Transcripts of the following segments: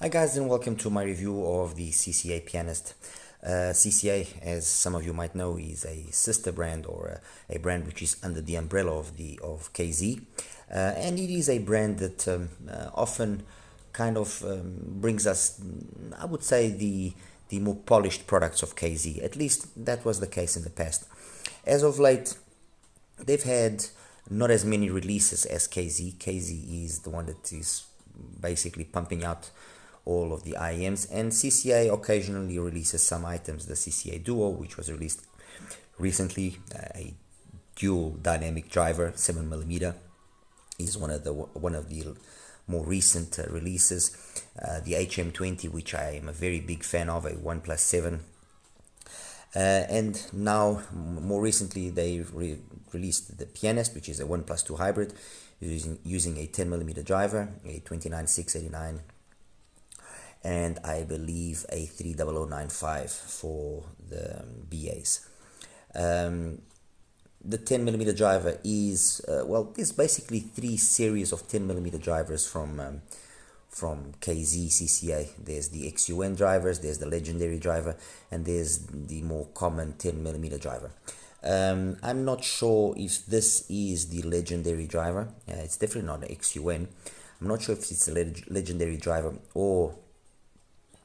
Hi guys, and welcome to my review of the CCA Pianist. CCA, as some of you might know, is a sister brand or a brand which is under the umbrella of KZ, and it is a brand that often kind of brings us, I would say, the more polished products of KZ. At least that was the case in the past. As of late, they've had not as many releases as KZ. KZ is the one that is basically pumping out all of the IEMs, and CCA occasionally releases some items. The CCA Duo, which was released recently, a dual dynamic driver, 7mm, is one of the more recent releases. The HM20, which I am a very big fan of, a 1+7. And now, more recently, they released the Pianist, which is a 1+2 hybrid, using a 10mm driver, a 29689, and I believe a 30095 for the BAs. The 10mm driver is there's basically three series of 10mm drivers from KZ CCA. There's the XUN drivers, there's the legendary driver, and there's the more common 10mm driver. I'm not sure if this is the legendary driver. It's definitely not an XUN. I'm not sure if it's a legendary driver or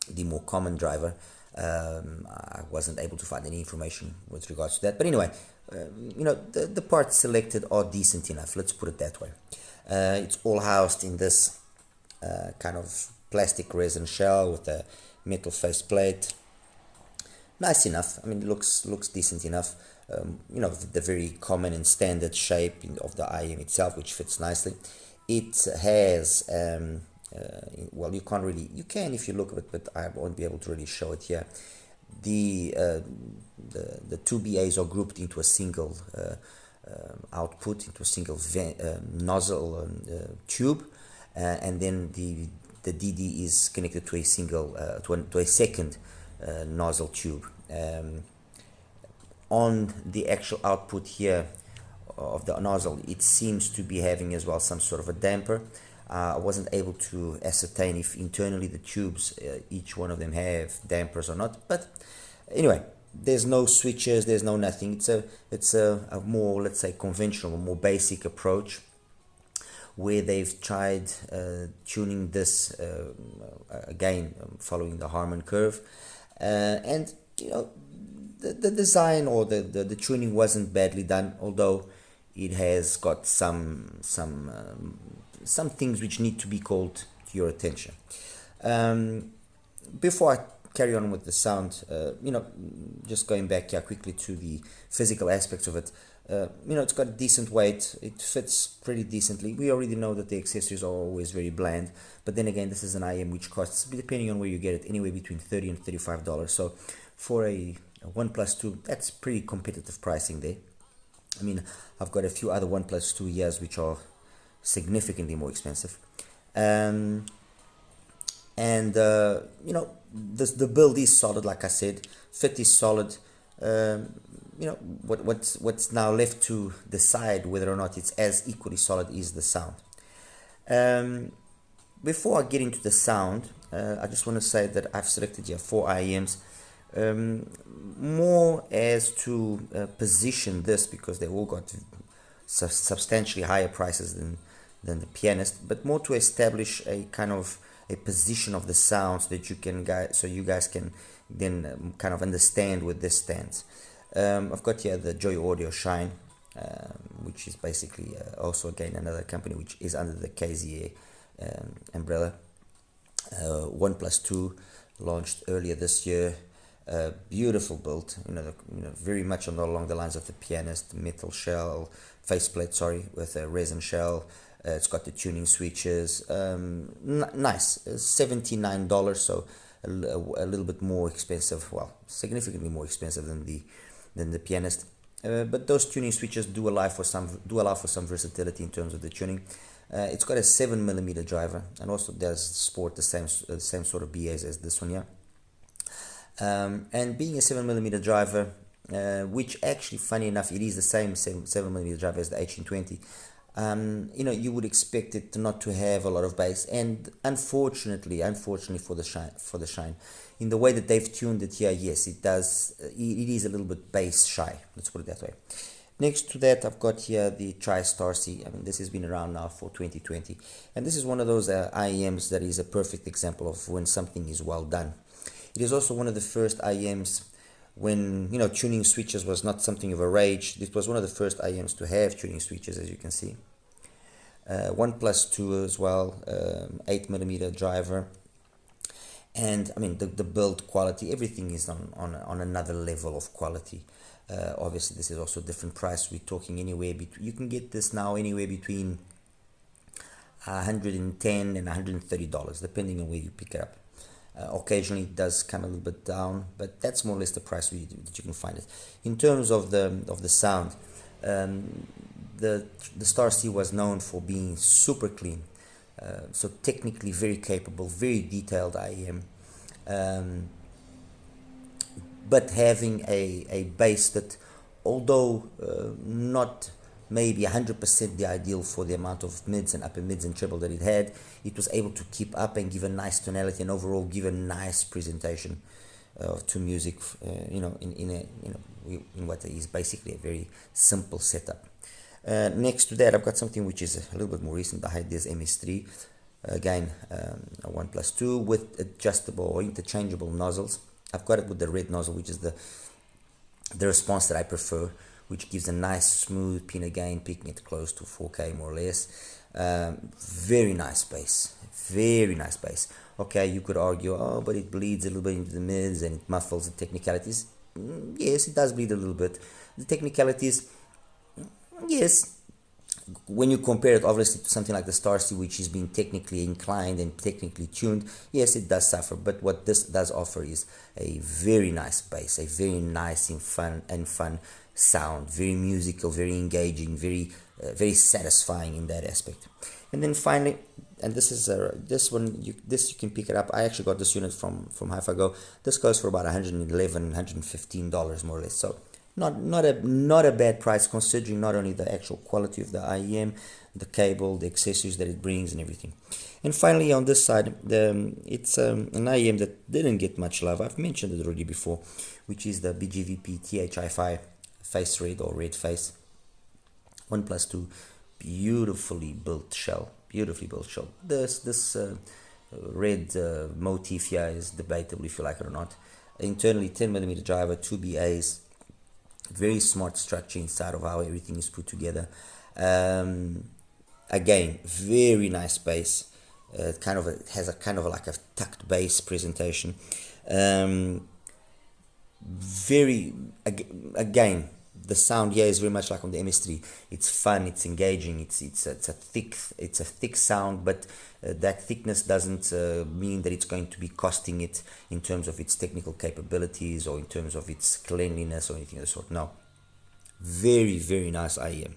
the more common driver. I wasn't able to find any information with regards to that, but anyway, the parts selected are decent enough, let's put it that way. It's all housed in this kind of plastic resin shell with a metal faceplate. Nice enough. I mean, it looks decent enough. The very common and standard shape of the IM itself, which fits nicely. It has you can if you look at it, but I won't be able to really show it here. The two BAs are grouped into a single output, into a single nozzle tube, and then the DD is connected to a single to a second nozzle tube. On the actual output here of the nozzle, it seems to be having as well some sort of a damper. I wasn't able to ascertain if internally the tubes, each one of them, have dampers or not, but anyway, there's no switches, there's no nothing. It's a more, let's say, conventional, more basic approach, where they've tried tuning this again, following the Harman curve, and the design or the tuning wasn't badly done, although it has got some things which need to be called to your attention. Before I carry on with the sound, just going back here quickly to the physical aspects of it, it's got a decent weight, it fits pretty decently. We already know that the accessories are always very bland, but then again, this is an IM which costs, depending on where you get it, anywhere between $30 and $35. So for a 1+2, that's pretty competitive pricing there. I mean, I've got a few other 1+2 years which are significantly more expensive, the build is solid, like I said. Fit is solid. What's now left to decide whether or not it's as equally solid is the sound. Before I get into the sound, I just want to say that I've selected here 4 IEMs, more as to position this, because they all got substantially higher prices than the Pianist, but more to establish a kind of a position of the sound, so that you guys can then kind of understand where this stands. I've got here the Joy Audio Shine, which is basically also again another company which is under the KZA umbrella. 1+2, launched earlier this year. Beautiful build, very much along the lines of the Pianist, metal shell, faceplate, with a resin shell. It's got the tuning switches. Nice, $79, so a little bit more expensive, significantly more expensive than the Pianist. But those tuning switches do allow for some versatility in terms of the tuning. It's got a 7mm driver, and also does sport the same sort of BAs as this one here. And being a 7mm driver, which actually, funny enough, it is the same 7mm driver as the HM20. you know, you would expect it not to have a lot of bass, and unfortunately for the Shine, in the way that they've tuned it here, yes, it does. It is a little bit bass shy. Let's put it that way. Next to that, I've got here the TriStar C. I mean, this has been around now for 2020, and this is one of those IEMs that is a perfect example of when something is well done. It is also one of the first IEMs when, you know, tuning switches was not something of a rage. This was one of the first IEMs to have tuning switches, as you can see. 1+2 as well, 8mm driver. And I mean, the build quality, everything is on another level of quality. Obviously, this is also a different price. We're talking anywhere you can get this now anywhere between $110 and $130, depending on where you pick it up. Occasionally, it does come a little bit down, but that's more or less the price that you can find it. In terms of the sound, the Star C was known for being super clean. So technically very capable, very detailed IEM, but having a bass that, although not maybe 100% the ideal for the amount of mids and upper mids and treble that it had, it was able to keep up and give a nice tonality and overall give a nice presentation to music, you know, in what is basically a very simple setup. Next to that, I've got something which is a little bit more recent. I had this MS3, again, a 1+2 with adjustable or interchangeable nozzles. I've got it with the red nozzle, which is the response that I prefer, which gives a nice smooth pinna gain, picking it close to 4K more or less. Very nice bass, very nice bass. Okay, you could argue, oh, but it bleeds a little bit into the mids and it muffles the technicalities. Yes, it does bleed a little bit. The technicalities, yes, when you compare it obviously to something like the Star C, which is being technically inclined and technically tuned, yes, it does suffer. But what this does offer is a very nice bass, a very nice and fun sound, very musical, very engaging, very satisfying in that aspect. And then finally, and this is this one, you can pick it up. I actually got this unit from HIFIGO. This goes for about $111, $115 more or less. So not a bad price, considering not only the actual quality of the IEM, the cable, the accessories that it brings, and everything. And finally, on this side, it's an IEM that didn't get much love. I've mentioned it already before, which is the BGVP HiFi face red or red face 1+2, beautifully built shell. This red motif here is debatable if you like it or not. Internally, 10mm driver, 2 BAs. Very smart structure inside of how everything is put together. Again, very nice bass. It has a kind of like a tucked bass presentation. Again, the sound here is very much like on the MS3. It's fun, it's engaging, it's a thick sound, but that thickness doesn't mean that it's going to be costing it in terms of its technical capabilities or in terms of its cleanliness or anything of the sort. No, very, very nice IEM.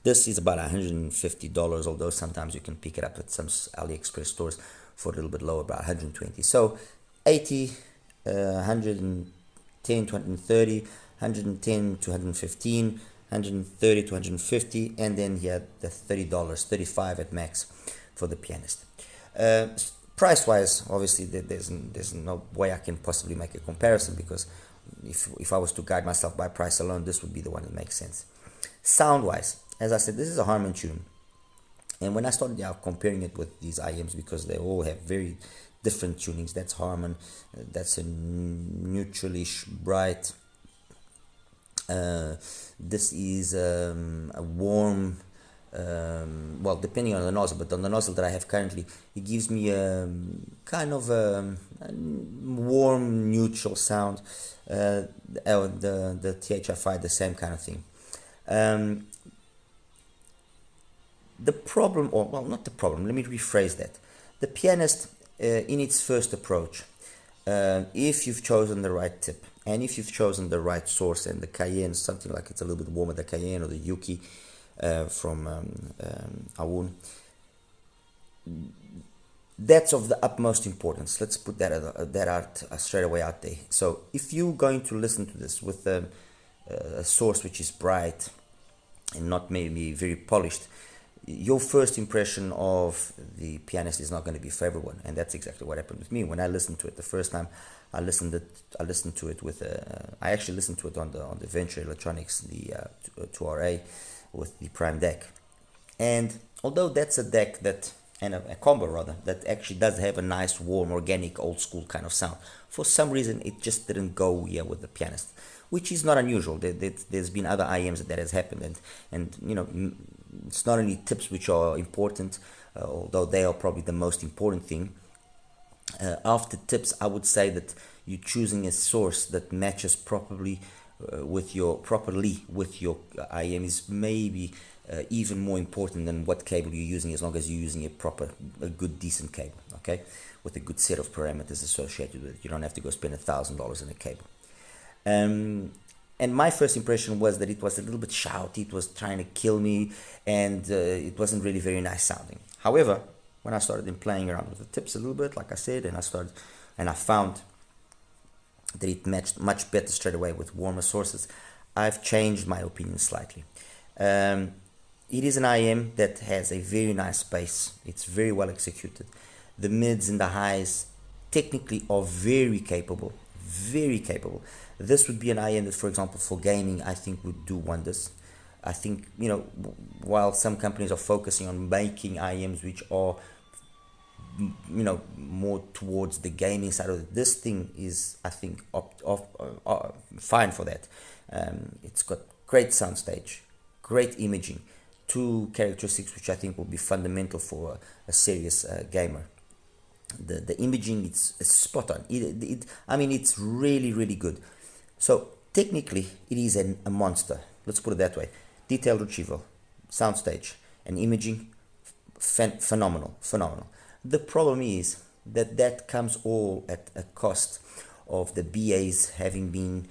This is about $150, although sometimes you can pick it up at some AliExpress stores for a little bit lower, about $120. So 80, 110 to 130, 110 to 115, 130 to 150, and then here the $30, $35 at max for the Pianist. Price wise, obviously there's no way I can possibly make a comparison, because if I was to guide myself by price alone, this would be the one that makes sense. Sound wise, as I said, this is a Harman tune, and when I started out comparing it with these IEMs, because they all have very different tunings, that's Harman, that's a neutralish bright. This is a warm, well, depending on the nozzle, but on the nozzle that I have currently, it gives me a kind of a warm, neutral sound. The HIFI, the same kind of thing. The problem, or well, not the problem, let me rephrase that. The Pianist, in its first approach, if you've chosen the right tip, and if you've chosen the right source, and the Cayenne, something like it's a little bit warmer, the Cayenne or the Yuki from Awun, that's of the utmost importance. Let's put that out straight away out there. So if you're going to listen to this with a source which is bright, and not maybe very polished, your first impression of the Pianist is not going to be favorable, and that's exactly what happened with me when I listened to it the first time. I listened to it with I actually listened to it on the Venture Electronics, the 2RA with the Prime deck, and although that's a deck that, and a combo rather, that actually does have a nice warm organic old school kind of sound, for some reason it just didn't go here with the Pianist, which is not unusual. There's been other IMs that has happened, and you know, it's not only tips which are important, although they are probably the most important thing. After tips, I would say that you're choosing a source that matches properly with your IM is maybe even more important than what cable you're using, as long as you're using a good decent cable, okay, with a good set of parameters associated with it. You don't have to go spend $1,000 in a cable. And my first impression was that it was a little bit shouty, it was trying to kill me, and it wasn't really very nice sounding. However, when I started playing around with the tips a little bit, like I said, and I found that it matched much better straight away with warmer sources, I've changed my opinion slightly. It is an IM that has a very nice bass. It's very well executed. The mids and the highs technically are very capable, very capable. This would be an IM that, for example, for gaming, I think would do wonders. I think, you know, while some companies are focusing on making IMs which are, you know, more towards the gaming side of it, this thing is, I think, fine for that. It's got great soundstage, great imaging, two characteristics which I think will be fundamental for a serious gamer. The imaging, it's spot on. I mean, it's really, really good. So technically, it is a monster. Let's put it that way. Detailed retrieval, soundstage, and imaging, phenomenal. The problem is that comes all at a cost of the BAs having been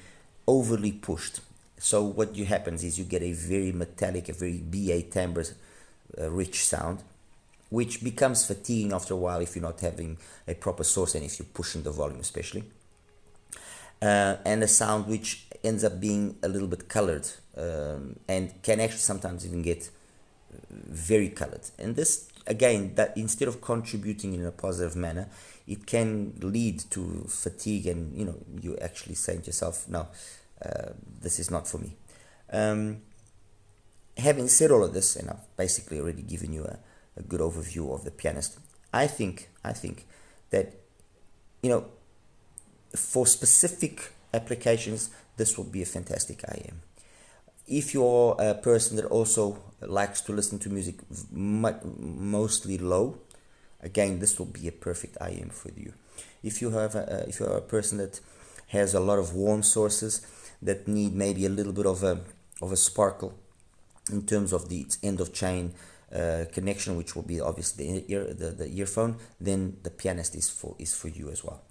overly pushed. So what happens is you get a very metallic, a very BA timbre rich sound, which becomes fatiguing after a while if you're not having a proper source and if you're pushing the volume especially. And a sound which ends up being a little bit colored, and can actually sometimes even get very colored. And this, again, that instead of contributing in a positive manner, it can lead to fatigue, and you know, you actually saying to yourself, no, this is not for me. Having said all of this, and I've basically already given you a good overview of the Pianist, I think that, you know, for specific applications, this will be a fantastic IM. If you're a person that also likes to listen to music mostly low, again, this will be a perfect IM for you. If you are a person that has a lot of warm sources that need maybe a little bit of a sparkle in terms of its end of chain connection, which will be obviously the earphone, then the Pianist is for you as well.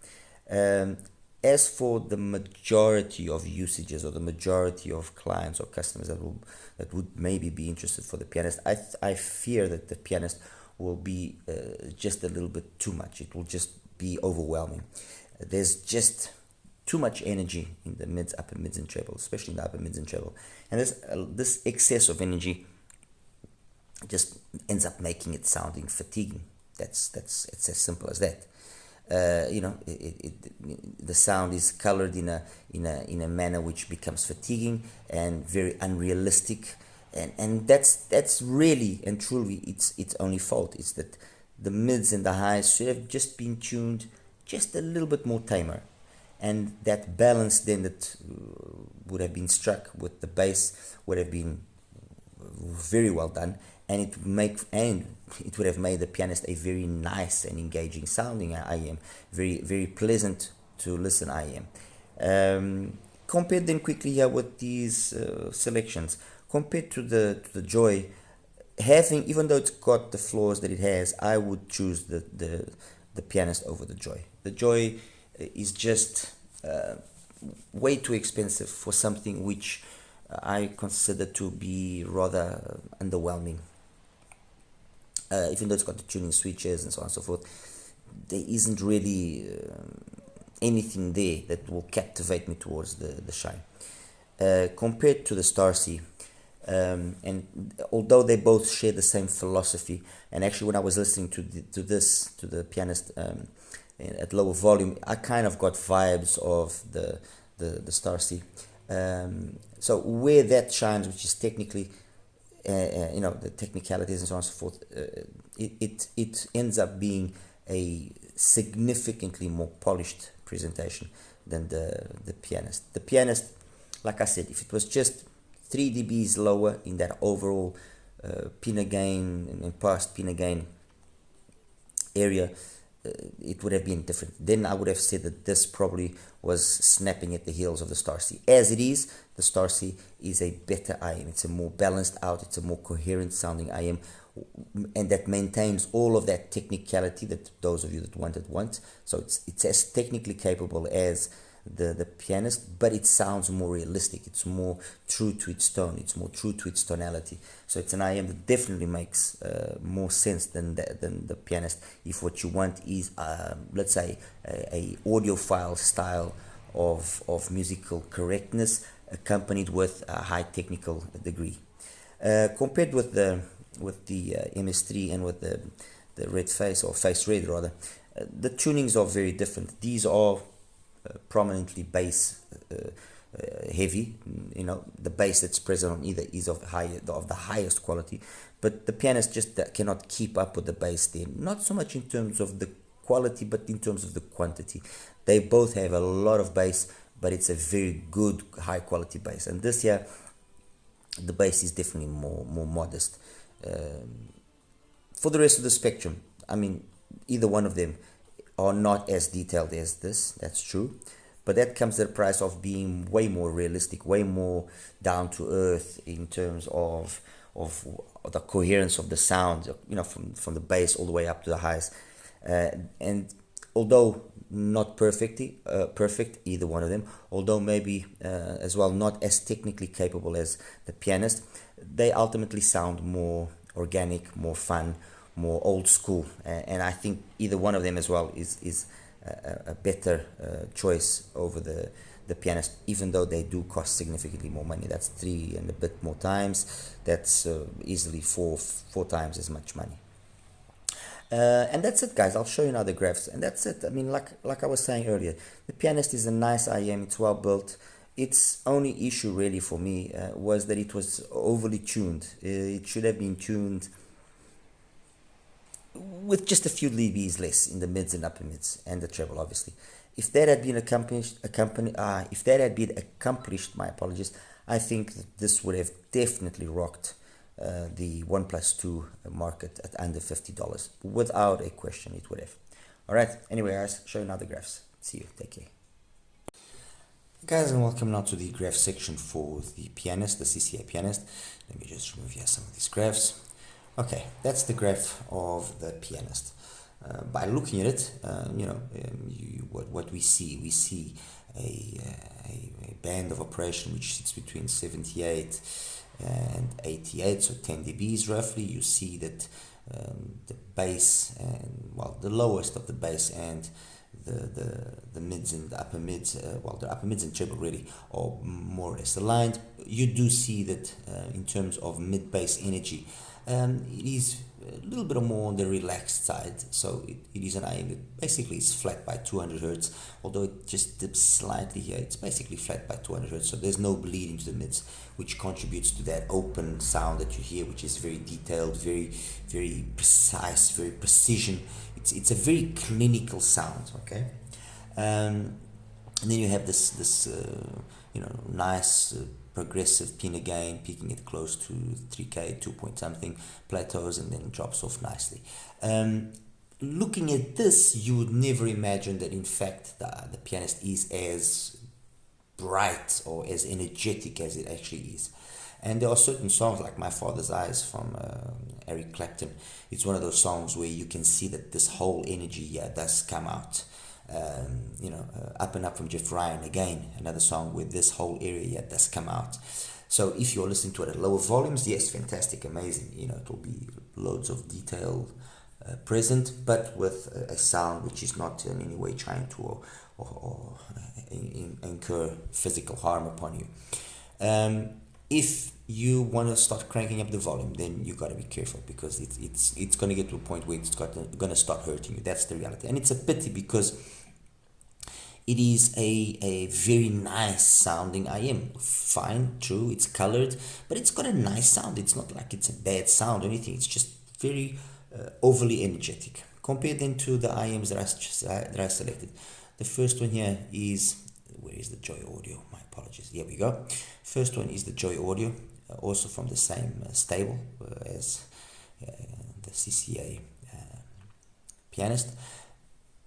As for the majority of usages or the majority of clients or customers that would maybe be interested for the Pianist, I fear that the Pianist will be just a little bit too much. It will just be overwhelming. There's just too much energy in the mids, upper mids, and treble, especially in the upper mids and treble, and this excess of energy just ends up making it sounding fatiguing. It's as simple as that. You know, the sound is colored in a manner which becomes fatiguing and very unrealistic, and that's really and truly its only fault. It's that the mids and the highs should have just been tuned just a little bit more tamer, and that balance then that would have been struck with the bass would have been very well done, and it would have made the Pianist a very nice and engaging sounding IM, very, very pleasant to listen IM. Compare them quickly here with these selections. Compared to the Joy, even though it's got the flaws that it has, I would choose the Pianist over the Joy. The Joy is just way too expensive for something which I consider to be rather underwhelming. Even though it's got the tuning switches and so on and so forth, there isn't really anything there that will captivate me towards the Shine. Compared to the Starsea, And although they both share the same philosophy, and actually when I was listening to the Pianist at lower volume, I kind of got vibes of the Star C. So where that shines, which is technically, the technicalities and so on and so forth, it ends up being a significantly more polished presentation than the Pianist. The Pianist, like I said, if it was just 3 dBs lower in that overall pinna gain and past pinna gain area, it would have been different. Then I would have said that this probably was snapping at the heels of the Star C. As it is, the Star C is a better IM. It's a more balanced out, it's a more coherent sounding IM, and that maintains all of that technicality that those of you that want. So it's as technically capable as the Pianist, but it sounds more realistic. It's more true to its tone. It's more true to its tonality. So it's an IM that definitely makes more sense than the Pianist. If what you want is, let's say, a audiophile style of musical correctness accompanied with a high technical degree, compared with the MS3 and with the Red Face, or Face Red rather, the tunings are very different. These are prominently bass heavy. The bass that's present on either is of the highest quality, but the Pianist just cannot keep up with the bass there, not so much in terms of the quality but in terms of the quantity. They both have a lot of bass, but it's a very good high quality bass, and this here, the bass is definitely more modest. For the rest of the spectrum, I mean, either one of them are not as detailed as this, that's true, but that comes at the price of being way more realistic, way more down to earth in terms of the coherence of the sound, from the bass all the way up to the highs. And although not perfect, either one of them, although maybe as well not as technically capable as the Pianist, they ultimately sound more organic, more fun, more old school, and I think either one of them as well is a better choice over the Pianist, even though they do cost significantly more money. That's 3 and a bit more times. That's easily four times as much money. And that's it, guys. I'll show you now the graphs, and that's it. I mean, like I was saying earlier, the Pianist is a nice IM. It's well built. Its only issue really for me was that it was overly tuned. It should have been tuned with just a few dBs less in the mids and upper mids and the treble, obviously. If that had been accomplished, my apologies, I think that this would have definitely rocked the 1+2 market at under $50. Without a question, it would have. All right. Anyway, guys, show you now the graphs. See you. Take care. Guys, and welcome now to the graph section for the Pianist, the CCA Pianist. Let me just remove here some of these graphs. Okay, that's the graph of the Pianist. By looking at it, what we see a band of operation which sits between 78 and 88, so 10 dBs roughly. You see that the bass and the lowest of the bass and the mids and the upper mids, the upper mids and treble really are more or less aligned. You do see that in terms of mid bass energy, it is a little bit more on the relaxed side, so it is an IM that basically is flat by 200 Hertz, although it just dips slightly here. It's basically flat by 200 Hertz, so there's no bleed into the mids, which contributes to that open sound that you hear, which is very detailed, very, very precise, very precision. It's a very clinical sound, okay? And then you have this nice progressive pinna gain, peaking it close to 3K, 2 point something, plateaus, and then drops off nicely. Looking at this, you would never imagine that in fact the Pianist is as bright or as energetic as it actually is. And there are certain songs like My Father's Eyes from Eric Clapton. It's one of those songs where you can see that this whole energy does come out. Up and Up from Jeff Ryan, again, another song where this whole area does come out. So if you're listening to it at lower volumes, yes, fantastic, amazing. It will be loads of detail present, but with a sound which is not in any way trying to or incur physical harm upon you. If you want to start cranking up the volume, then you got to be careful, because it's going to get to a point where it's going to start hurting you. That's the reality, and it's a pity, because it is a very nice sounding IM. Fine, true, it's colored, but it's got a nice sound. It's not like it's a bad sound or anything. It's just very overly energetic. Compare then to the IMs that I selected. The first one here is, where is the Joy Audio? My apologies. Here we go. First one is the Joy Audio, also from the same stable as the CCA Pianist.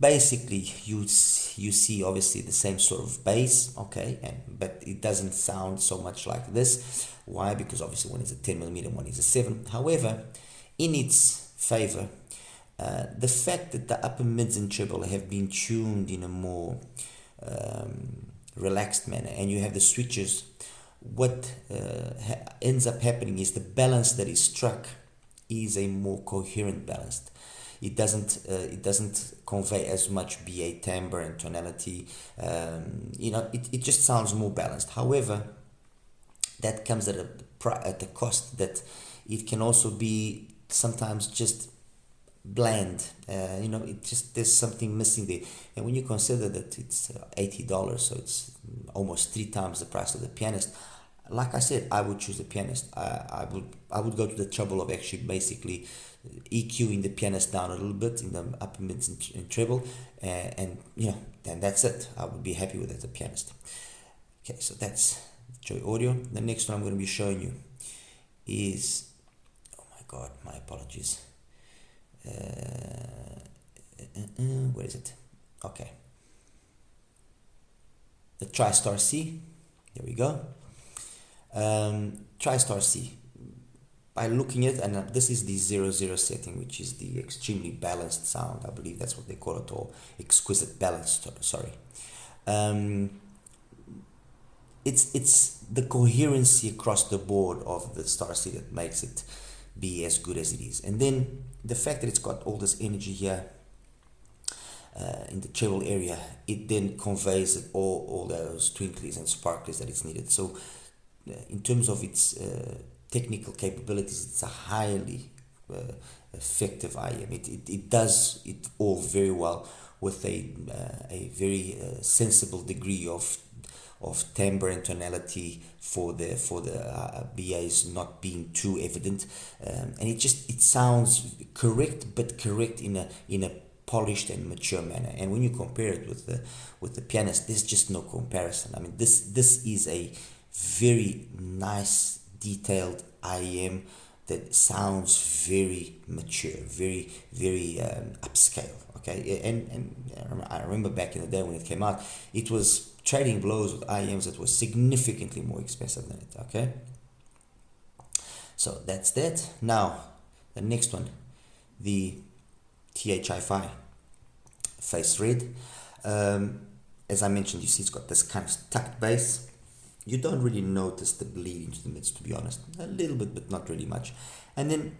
Basically, you see obviously the same sort of bass, okay, but it doesn't sound so much like this. Why? Because obviously one is a 10mm, one is a 7. However, in its favor, the fact that the upper mids and treble have been tuned in a more relaxed manner, and you have the switches, what ends up happening is the balance that is struck is a more coherent balance. It doesn't convey as much BA timbre and tonality. It just sounds more balanced. However, that comes at the cost that it can also be sometimes just bland. There's something missing there. And when you consider that it's $80, so it's almost 3 times the price of the Pianist, like I said, I would choose the Pianist. I would go to the trouble of actually basically EQing the Pianist down a little bit in the upper mids and treble, and then that's it. I would be happy with it, the Pianist. Okay, so that's Joy Audio. The next one I'm going to be showing you is, oh my god, my apologies. Where is it? Okay, the TriStar C. There we go. TriStar C. By looking at, and this is the 00 setting, which is the extremely balanced sound. I believe that's what they call it, or exquisite balanced. Sorry. It's the coherency across the board of the Star C that makes it be as good as it is, and then the fact that it's got all this energy here in the treble area, it then conveys all those twinklies and sparkles that it's needed. So in terms of its technical capabilities, it's a highly effective IM. It does it all very well with a very sensible degree of timbre and tonality for the BAs not being too evident, and it sounds correct, but correct in a polished and mature manner. And when you compare it with the Pianist, there's just no comparison. I mean, this is a very nice, detailed IM that sounds very mature, very upscale. Okay, and I remember back in the day when it came out, it was trading blows with IMs that were significantly more expensive than it. Okay, so that's that. Now the next one, the HiFi Face Red. As I mentioned, you see it's got this kind of tucked bass. You don't really notice the bleed into the mids, to be honest. A little bit, but not really much. And then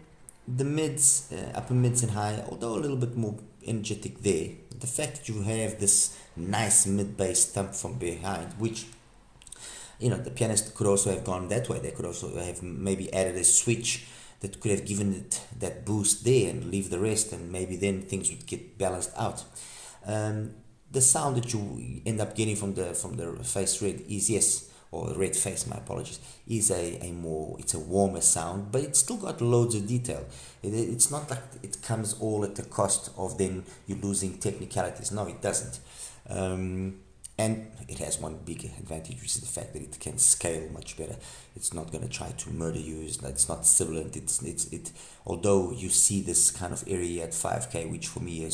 the mids, upper mids and high, although a little bit more energetic there. The fact that you have this nice mid bass thump from behind, which, the Pianist could also have gone that way. They could also have maybe added a switch that could have given it that boost there and leave the rest, and maybe then things would get balanced out. The sound that you end up getting from the Face Red is, or Red Face, my apologies, is it's a warmer sound, but it's still got loads of detail. It's not like it comes all at the cost of then you losing technicalities. No, it doesn't. And it has one big advantage, which is the fact that it can scale much better. It's not going to try to murder you. It's not sibilant. Although you see this kind of area at 5K, which for me,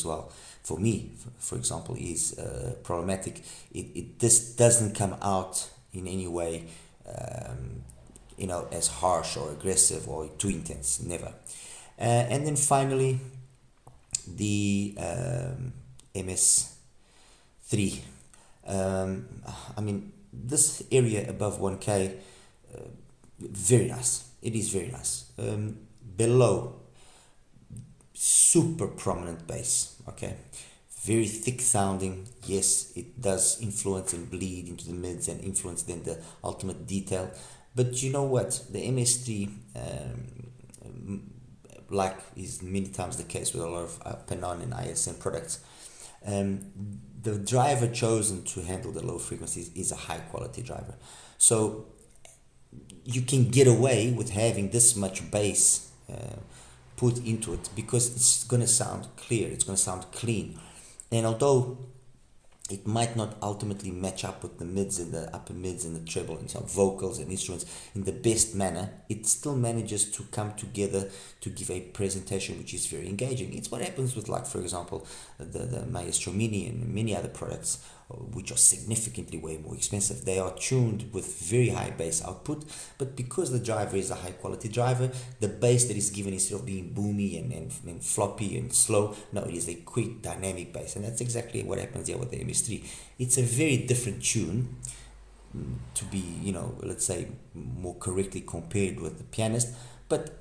for example, is problematic. This doesn't come out in any way, as harsh or aggressive or too intense. Never. And then finally, the MS3. This area above 1K, very nice. It is very nice. Below, super prominent bass. Okay, very thick sounding. Yes, it does influence and bleed into the mids and influence then the ultimate detail. But you know what, the MS3, like is many times the case with a lot of Penon and ISM products, the driver chosen to handle the low frequencies is a high quality driver. So you can get away with having this much bass put into it because it's going to sound clear, it's going to sound clean. And although it might not ultimately match up with the mids and the upper mids and the treble and some vocals and instruments in the best manner, it still manages to come together to give a presentation which is very engaging. It's what happens with, like, for example, the Maestro Mini and many other products which are significantly way more expensive. They are tuned with very high bass output, but because the driver is a high quality driver, the bass that is given, instead of being boomy and floppy and slow, no, it is a quick dynamic bass. And that's exactly what happens here with the MS3. It's a very different tune, to be, you know, let's say more correctly compared with the Pianist, but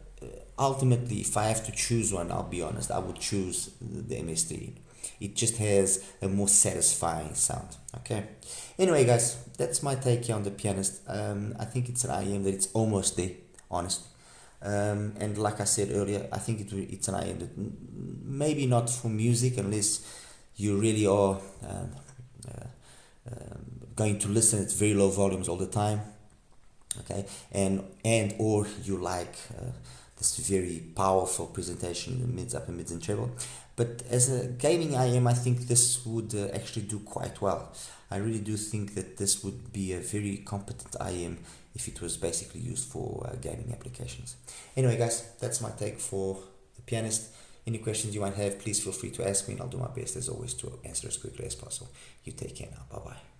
ultimately, if I have to choose one, I'll be honest, I would choose the MS3. It just has a more satisfying sound. Okay. Anyway, guys, that's my take here on the Pianist. I think it's an IM that it's almost there, honest. And like I said earlier, I think it's an IM that maybe not for music unless you really are going to listen at very low volumes all the time. Okay, and or you like this very powerful presentation in the mids, upper mids, and treble. But as a gaming IM, I think this would actually do quite well. I really do think that this would be a very competent IM if it was basically used for gaming applications. Anyway, guys, that's my take for the Pianist. Any questions you might have, please feel free to ask me, and I'll do my best as always to answer as quickly as possible. You take care now. Bye bye.